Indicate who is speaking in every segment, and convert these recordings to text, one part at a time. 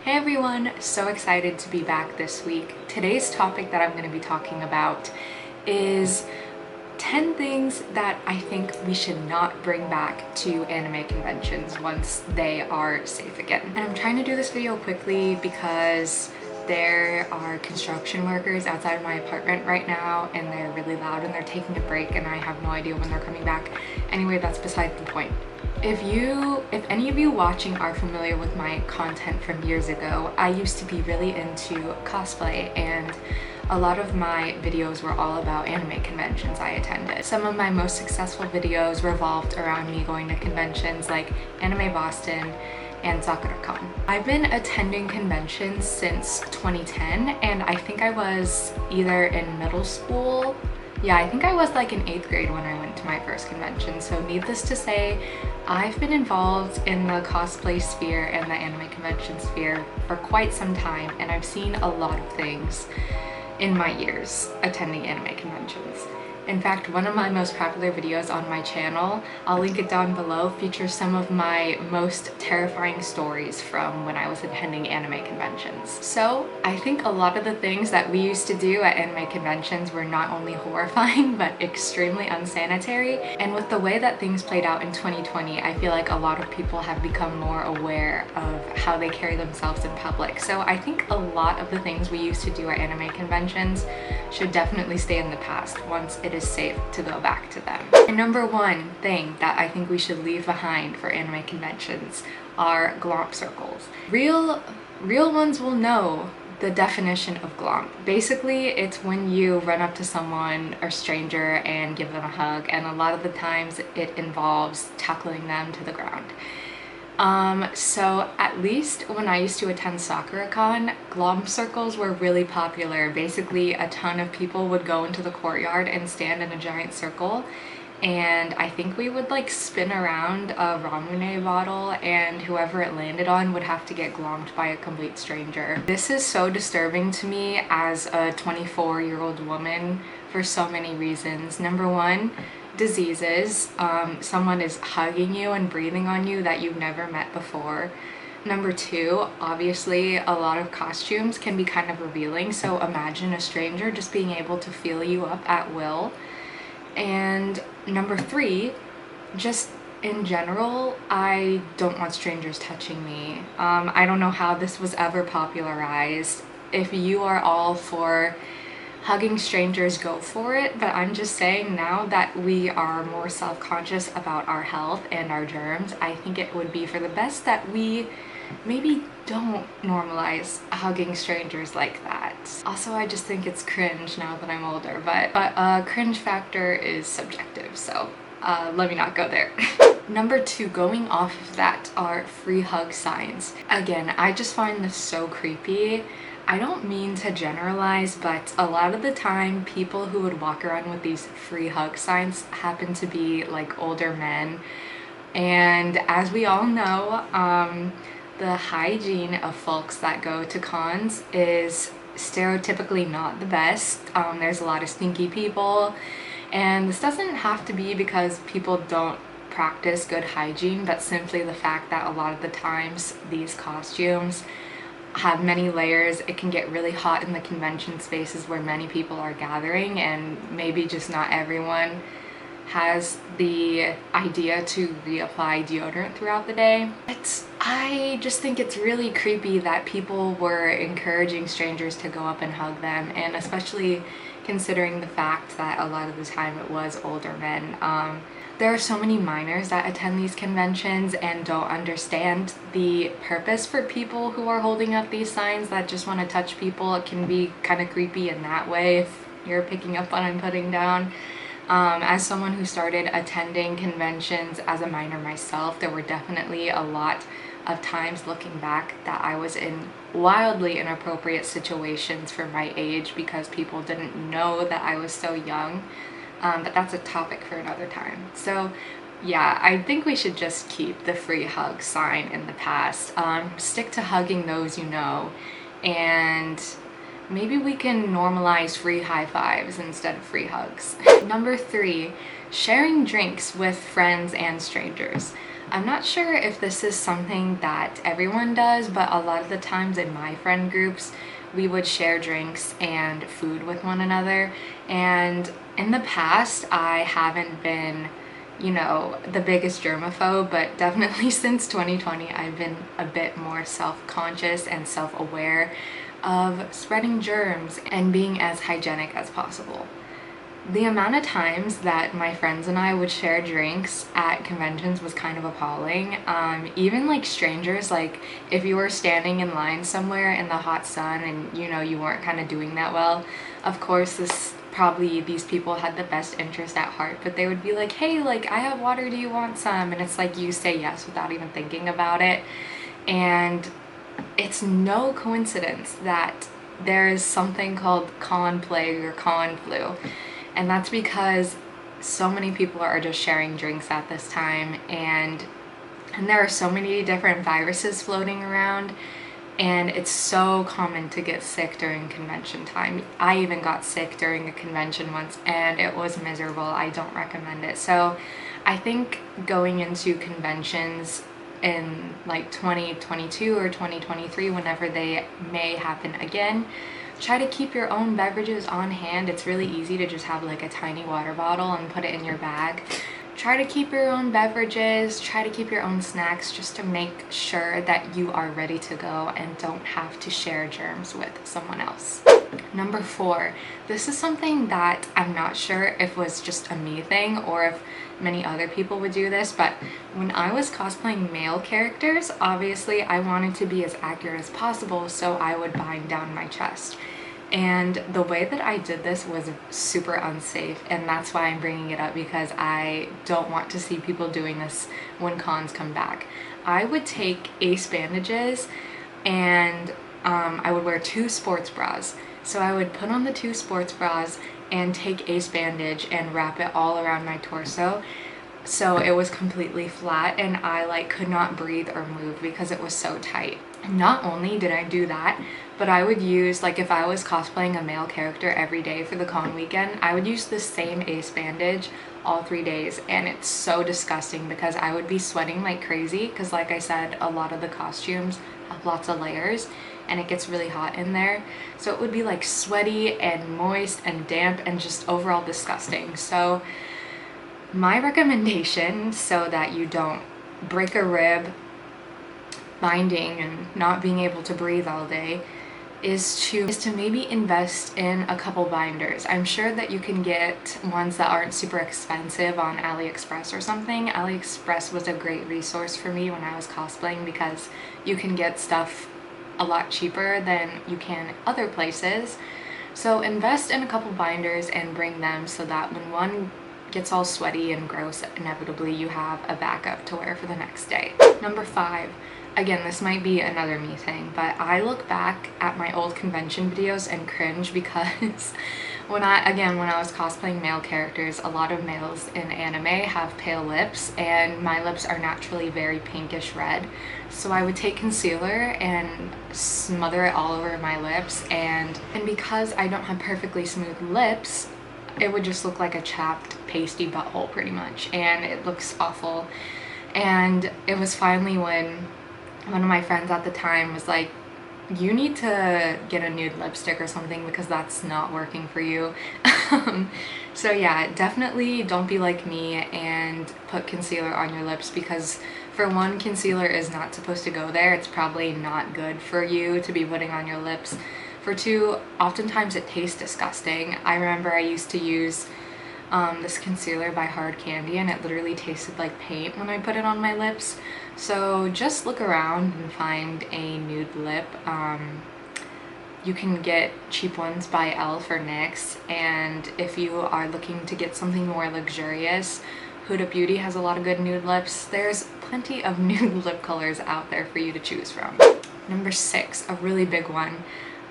Speaker 1: Hey everyone, so excited to be back this week. Today's topic that I'm going to be talking about is 10 things that I think we should not bring back to anime conventions once they are safe again. And I'm trying to do this video quickly because there are construction workers outside of my apartment right now and they're really loud and they're taking a break and I have no idea when they're coming back. Anyway, that's beside the point. If any of you watching are familiar with my content from years ago, I used to be really into cosplay and a lot of my videos were all about anime conventions I attended. Some of my most successful videos revolved around me going to conventions like Anime Boston and SakuraCon. I've been attending conventions since 2010 and I think I was either in middle school. Yeah, I think I was like in 8th grade when I went to my first convention. So needless to say, I've been involved in the cosplay sphere and the anime convention sphere for quite some time, and I've seen a lot of things in my years attending anime conventions. In fact, one of my most popular videos on my channel, I'll link it down below, features some of my most terrifying stories from when I was attending anime conventions. So I think a lot of the things that we used to do at anime conventions were not only horrifying, but extremely unsanitary. And with the way that things played out in 2020, I feel like a lot of people have become more aware of how they carry themselves in public. So I think a lot of the things we used to do at anime conventions should definitely stay in the past once it is safe to go back to them. And number one thing that I think we should leave behind for anime conventions are glomp circles. Real ones will know the definition of glomp. Basically, it's when you run up to someone or stranger and give them a hug, and a lot of the times it involves tackling them to the ground. So at least when I used to attend SakuraCon, glomp circles were really popular. Basically, a ton of people would go into the courtyard and stand in a giant circle, and I think we would like spin around a Ramune bottle and whoever it landed on would have to get glomped by a complete stranger. This is so disturbing to me as a 24-year-old woman for so many reasons. Number one, diseases. Someone is hugging you and breathing on you that you've never met before. Number two, obviously a lot of costumes can be kind of revealing, so imagine a stranger just being able to feel you up at will. And number three, just in general, I don't want strangers touching me. I don't know how this was ever popularized. If you are all for hugging strangers, go for it, but I'm just saying now that we are more self-conscious about our health and our germs, I think it would be for the best that we maybe don't normalize hugging strangers like that. Also, I just think it's cringe now that I'm older, but cringe factor is subjective, so let me not go there. Number two, going off of that, are free hug signs. Again, I just find this so creepy. I don't mean to generalize, but a lot of the time people who would walk around with these free hug signs happen to be like older men. And as we all know, the hygiene of folks that go to cons is stereotypically not the best. There's a lot of stinky people, and this doesn't have to be because people don't practice good hygiene, but simply the fact that a lot of the times these costumes have many layers. It can get really hot in the convention spaces where many people are gathering, and maybe just not everyone has the idea to reapply deodorant throughout the day. I just think it's really creepy that people were encouraging strangers to go up and hug them, and especially considering the fact that a lot of the time it was older men. There are so many minors that attend these conventions and don't understand the purpose for people who are holding up these signs that just want to touch people. It can be kind of creepy in that way if you're picking up what I'm putting down. As someone who started attending conventions as a minor myself, there were definitely a lot of times looking back that I was in wildly inappropriate situations for my age because people didn't know that I was so young. But that's a topic for another time. So yeah, I think we should just keep the free hug sign in the past. Stick to hugging those you know, and maybe we can normalize free high fives instead of free hugs. Number three, sharing drinks with friends and strangers. I'm not sure if this is something that everyone does, but a lot of the times in my friend groups, we would share drinks and food with one another. And in the past, I haven't been, you know, the biggest germaphobe, but definitely since 2020, I've been a bit more self-conscious and self-aware of spreading germs and being as hygienic as possible. The amount of times that my friends and I would share drinks at conventions was kind of appalling. Even like strangers, like if you were standing in line somewhere in the hot sun and you know you weren't kind of doing that well, of course these people had the best interest at heart, but they would be like, hey, like I have water, do you want some? And it's like you say yes without even thinking about it. And it's no coincidence that there is something called con plague or con flu. And that's because so many people are just sharing drinks at this time, and there are so many different viruses floating around, and it's so common to get sick during convention time. I even got sick during a convention once and it was miserable. I don't recommend it. So I think going into conventions in like 2022 or 2023, whenever they may happen again, try to keep your own beverages on hand. It's really easy to just have like a tiny water bottle and put it in your bag. Try to keep your own beverages, try to keep your own snacks, just to make sure that you are ready to go and don't have to share germs with someone else. Number 4, this is something that I'm not sure if was just a me thing or if many other people would do this, but when I was cosplaying male characters, obviously I wanted to be as accurate as possible, so I would bind down my chest. And the way that I did this was super unsafe, and that's why I'm bringing it up, because I don't want to see people doing this when cons come back. I would take ace bandages and I would wear 2 sports bras. So I would put on the 2 sports bras and take ace bandage and wrap it all around my torso, so it was completely flat and I like could not breathe or move because it was so tight. Not only did I do that, but I would use, like if I was cosplaying a male character every day for the con weekend, I would use the same ace bandage all 3 days, and it's so disgusting because I would be sweating like crazy because, like I said, a lot of the costumes have lots of layers and it gets really hot in there, so it would be like sweaty and moist and damp and just overall disgusting. So my recommendation, so that you don't break a rib binding and not being able to breathe all day, is to maybe invest in a couple binders. I'm sure that you can get ones that aren't super expensive on AliExpress or something. AliExpress was a great resource for me when I was cosplaying because you can get stuff a lot cheaper than you can other places. So invest in a couple binders and bring them so that when one gets all sweaty and gross, inevitably you have a backup to wear for the next day. Number 5. Again, this might be another me thing, but I look back at my old convention videos and cringe because when I was cosplaying male characters, a lot of males in anime have pale lips and my lips are naturally very pinkish red. So I would take concealer and smother it all over my lips, and because I don't have perfectly smooth lips, it would just look like a chapped, pasty butthole pretty much, and it looks awful. And it was finally when one of my friends at the time was like, you need to get a nude lipstick or something because that's not working for you. So yeah, definitely don't be like me and put concealer on your lips, because for one, concealer is not supposed to go there. It's probably not good for you to be putting on your lips. For 2, oftentimes it tastes disgusting. I remember I used to use this concealer by Hard Candy and it literally tasted like paint when I put it on my lips. So just look around and find a nude lip. You can get cheap ones by e.l.f. or NYX, and if you are looking to get something more luxurious, Huda Beauty has a lot of good nude lips. There's plenty of nude lip colors out there for you to choose from. Number 6, a really big one.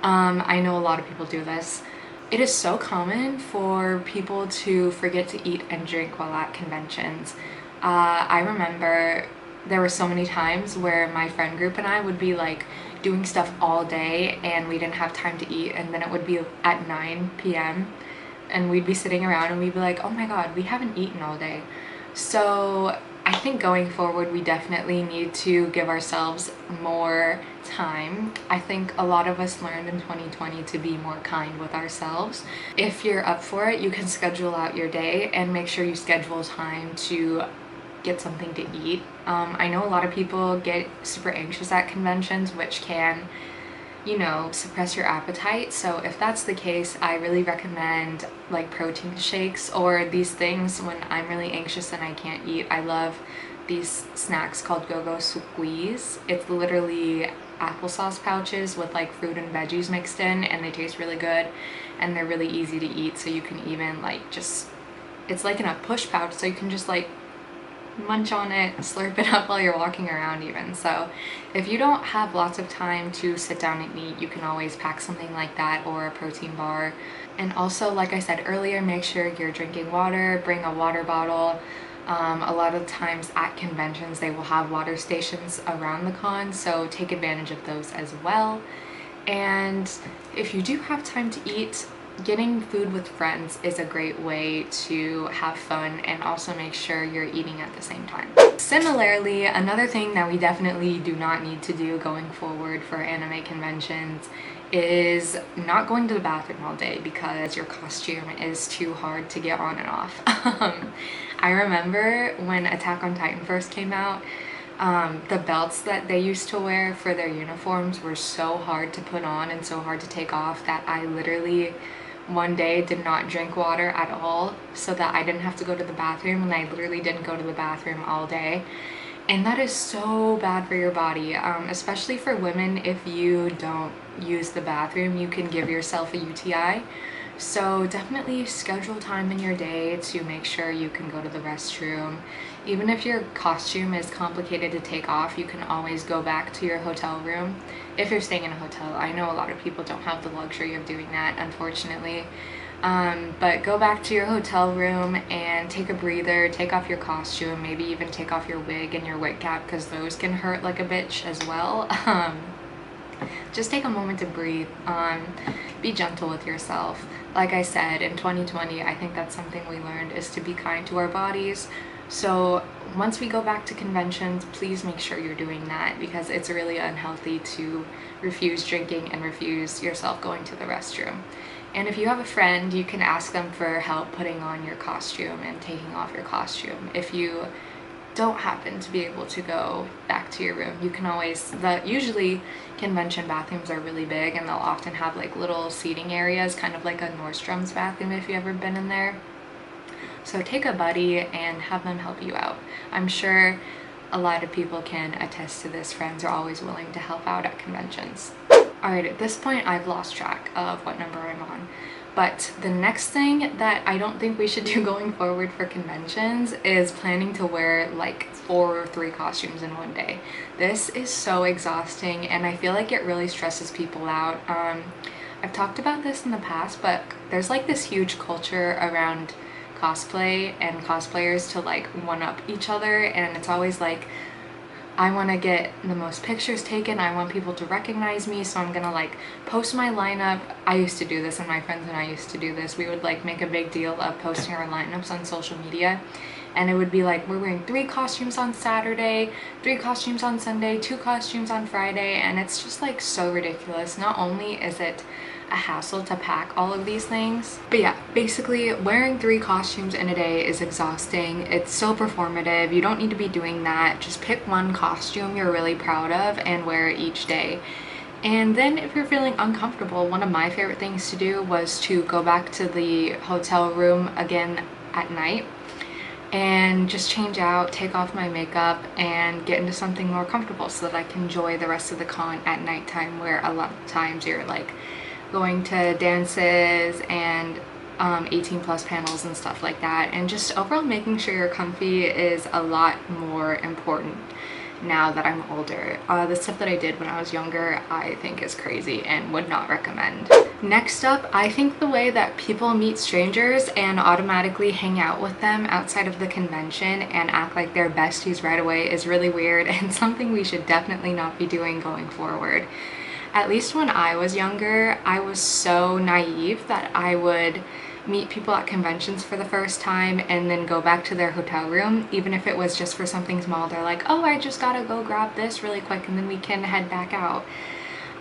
Speaker 1: I know a lot of people do this. It is so common for people to forget to eat and drink while at conventions. I remember there were so many times where my friend group and I would be like doing stuff all day and we didn't have time to eat, and then it would be at 9 p.m. and we'd be sitting around and we'd be like, oh my god, we haven't eaten all day. So I think going forward, we definitely need to give ourselves more time. I think a lot of us learned in 2020 to be more kind with ourselves. If you're up for it, you can schedule out your day and make sure you schedule time to get something to eat. I know a lot of people get super anxious at conventions, which can, you know, suppress your appetite. So if that's the case, I really recommend like protein shakes or these things when I'm really anxious and I can't eat. I love these snacks called Go-Go Squeeze. It's literally applesauce pouches with like fruit and veggies mixed in, and they taste really good and they're really easy to eat. So you can even like just, it's like in a push pouch, so you can just like munch on it, slurp it up while you're walking around even. So if you don't have lots of time to sit down and eat, you can always pack something like that or a protein bar. And also, like I said earlier, make sure you're drinking water. Bring a water bottle. A lot of times at conventions they will have water stations around the con, so take advantage of those as well. And if you do have time to eat, getting food with friends is a great way to have fun and also make sure you're eating at the same time. Similarly, another thing that we definitely do not need to do going forward for anime conventions is not going to the bathroom all day because your costume is too hard to get on and off. I remember when Attack on Titan first came out, the belts that they used to wear for their uniforms were so hard to put on and so hard to take off that I literally one day did not drink water at all so that I didn't have to go to the bathroom, and I literally didn't go to the bathroom all day. And that is so bad for your body, especially for women. If you don't use the bathroom, you can give yourself a UTI. So definitely schedule time in your day to make sure you can go to the restroom. Even if your costume is complicated to take off, you can always go back to your hotel room if you're staying in a hotel. I know a lot of people don't have the luxury of doing that, unfortunately. But go back to your hotel room and take a breather, take off your costume, maybe even take off your wig and your wig cap, because those can hurt like a bitch as well. Just take a moment to breathe. Be gentle with yourself. Like I said, in 2020, I think that's something we learned, is to be kind to our bodies. So once we go back to conventions, please make sure you're doing that, because it's really unhealthy to refuse drinking and refuse yourself going to the restroom. And if you have a friend, you can ask them for help putting on your costume and taking off your costume. If you don't happen to be able to go back to your room, you can always, usually convention bathrooms are really big and they'll often have like little seating areas, kind of like a Nordstrom's bathroom if you've ever been in there. So take a buddy and have them help you out. I'm sure a lot of people can attest to this. Friends are always willing to help out at conventions. Alright, at this point I've lost track of what number I'm on. But the next thing that I don't think we should do going forward for conventions is planning to wear like 4 or 3 costumes in one day. This is so exhausting and I feel like it really stresses people out. I've talked about this in the past, but there's like this huge culture around cosplay and cosplayers to like one-up each other, and it's always like, I want to get the most pictures taken, I want people to recognize me, so I'm gonna like post my lineup. I used to do this, and my friends and I used to do this. We would like make a big deal of posting our lineups on social media, and it would be like, we're wearing 3 costumes on Saturday, 3 costumes on Sunday, 2 costumes on Friday, and it's just like so ridiculous. Not only is it a hassle to pack all of these things, but yeah, basically wearing 3 costumes in a day is exhausting. It's so performative. You don't need to be doing that. Just pick one costume you're really proud of and wear it each day. And then if you're feeling uncomfortable, one of my favorite things to do was to go back to the hotel room again at night and just change out, take off my makeup, and get into something more comfortable so that I can enjoy the rest of the con at nighttime, where a lot of times you're like going to dances and 18 plus panels and stuff like that, and just overall making sure you're comfy is a lot more important now that I'm older. The stuff that I did when I was younger I think is crazy and would not recommend. Next up, I think the way that people meet strangers and automatically hang out with them outside of the convention and act like they're besties right away is really weird and something we should definitely not be doing going forward. At least when I was younger, I was so naive that I would meet people at conventions for the first time and then go back to their hotel room, even if it was just for something small. They're like, oh, I just gotta go grab this really quick and then we can head back out.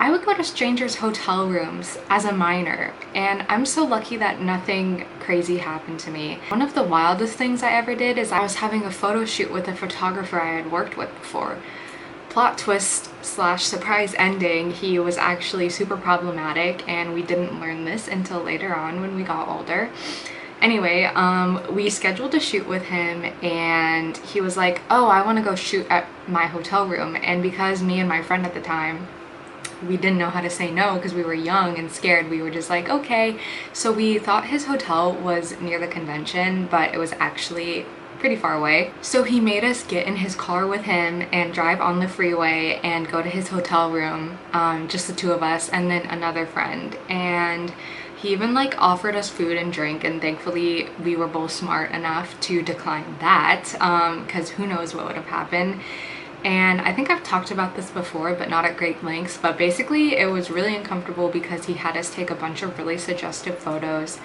Speaker 1: I would go to strangers' hotel rooms as a minor, and I'm so lucky that nothing crazy happened to me. One of the wildest things I ever did is I was having a photo shoot with a photographer I had worked with before. Plot twist slash surprise ending, he was actually super problematic, and we didn't learn this until later on when we got older. Anyway, we scheduled a shoot with him and he was like, oh, I want to go shoot at my hotel room. And because me and my friend at the time, we didn't know how to say no because we were young and scared, we were just like, okay. So we thought his hotel was near the convention, but it was actually pretty far away. So he made us get in his car with him and drive on the freeway and go to his hotel room, just the two of us and then another friend. And he even like offered us food and drink, and thankfully we were both smart enough to decline that, because who knows what would have happened. And I think I've talked about this before, but not at great lengths, but basically it was really uncomfortable because he had us take a bunch of really suggestive photos,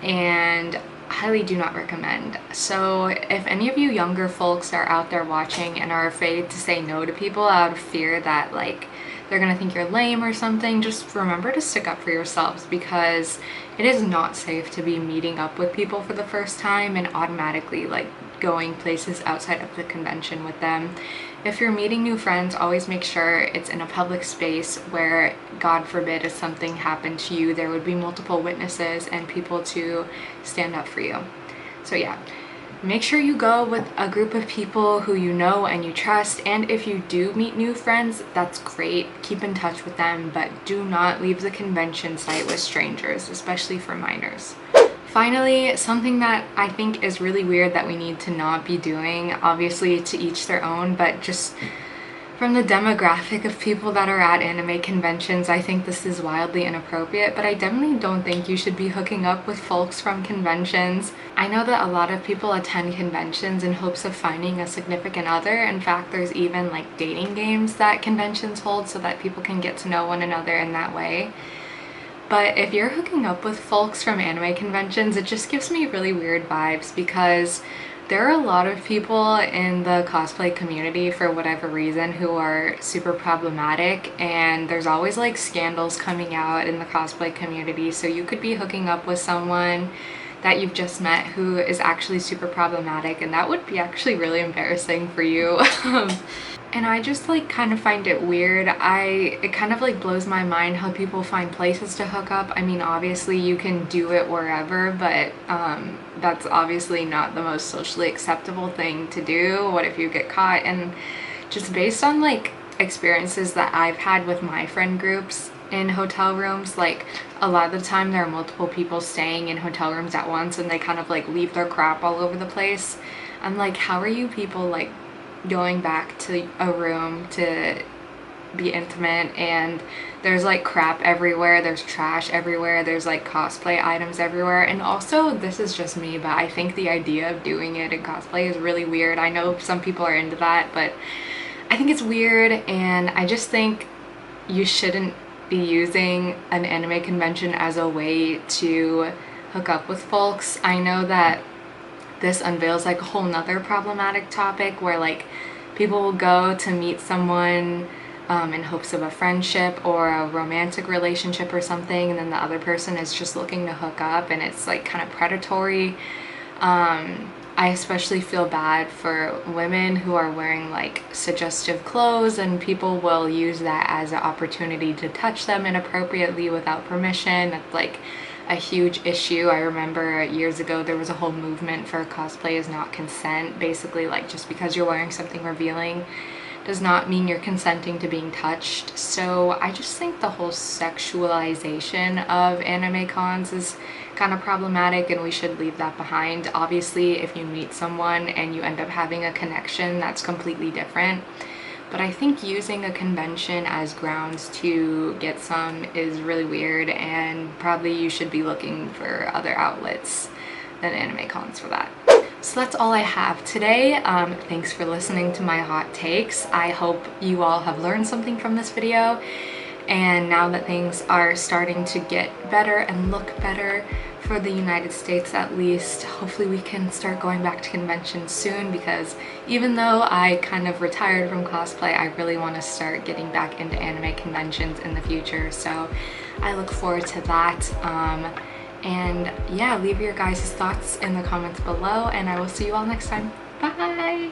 Speaker 1: and highly do not recommend. So if any of you younger folks are out there watching and are afraid to say no to people out of fear that like they're gonna think you're lame or something, just remember to stick up for yourselves, because it is not safe to be meeting up with people for the first time and automatically like going places outside of the convention with them. If you're meeting new friends, always make sure it's in a public space where, God forbid, if something happened to you, there would be multiple witnesses and people to stand up for you. So yeah, make sure you go with a group of people who you know and you trust, and if you do meet new friends, that's great. Keep in touch with them, but do not leave the convention site with strangers, especially for minors. Finally, something that I think is really weird that we need to not be doing, obviously to each their own, but just from the demographic of people that are at anime conventions, I think this is wildly inappropriate, but I definitely don't think you should be hooking up with folks from conventions. I know that a lot of people attend conventions in hopes of finding a significant other. In fact, there's even like dating games that conventions hold so that people can get to know one another in that way. But if you're hooking up with folks from anime conventions, it just gives me really weird vibes, because there are a lot of people in the cosplay community, for whatever reason, who are super problematic, and there's always like scandals coming out in the cosplay community. So you could be hooking up with someone that you've just met who is actually super problematic, and that would be actually really embarrassing for you. And I just like kind of find it weird. It kind of like blows my mind how people find places to hook up. I mean, obviously you can do it wherever, but that's obviously not the most socially acceptable thing to do. What if you get caught? And just based on like experiences that I've had with my friend groups in hotel rooms, like a lot of the time there are multiple people staying in hotel rooms at once, and they kind of like leave their crap all over the place. I'm like, how are you people like going back to a room to be intimate, and there's like crap everywhere, there's trash everywhere, there's like cosplay items everywhere. And also, this is just me, but I think the idea of doing it in cosplay is really weird. I know some people are into that, but I think it's weird, and I just think you shouldn't be using an anime convention as a way to hook up with folks. I know that this unveils like a whole nother problematic topic where like people will go to meet someone in hopes of a friendship or a romantic relationship or something, and then the other person is just looking to hook up, and it's like kind of predatory. I especially feel bad for women who are wearing like suggestive clothes, and people will use that as an opportunity to touch them inappropriately without permission. That's like a huge issue. I remember years ago there was a whole movement for cosplay is not consent. Basically, like, just because you're wearing something revealing does not mean you're consenting to being touched. So I just think the whole sexualization of anime cons is kind of problematic, and we should leave that behind. Obviously, if you meet someone and you end up having a connection, that's completely different. But I think using a convention as grounds to get some is really weird, and probably you should be looking for other outlets than anime cons for that. So that's all I have today. Thanks for listening to my hot takes. I hope you all have learned something from this video. And now that things are starting to get better and look better for the United States at least, hopefully we can start going back to conventions soon, because even though I kind of retired from cosplay, I really want to start getting back into anime conventions in the future. So I look forward to that. And yeah, leave your guys' thoughts in the comments below, and I will see you all next time. Bye!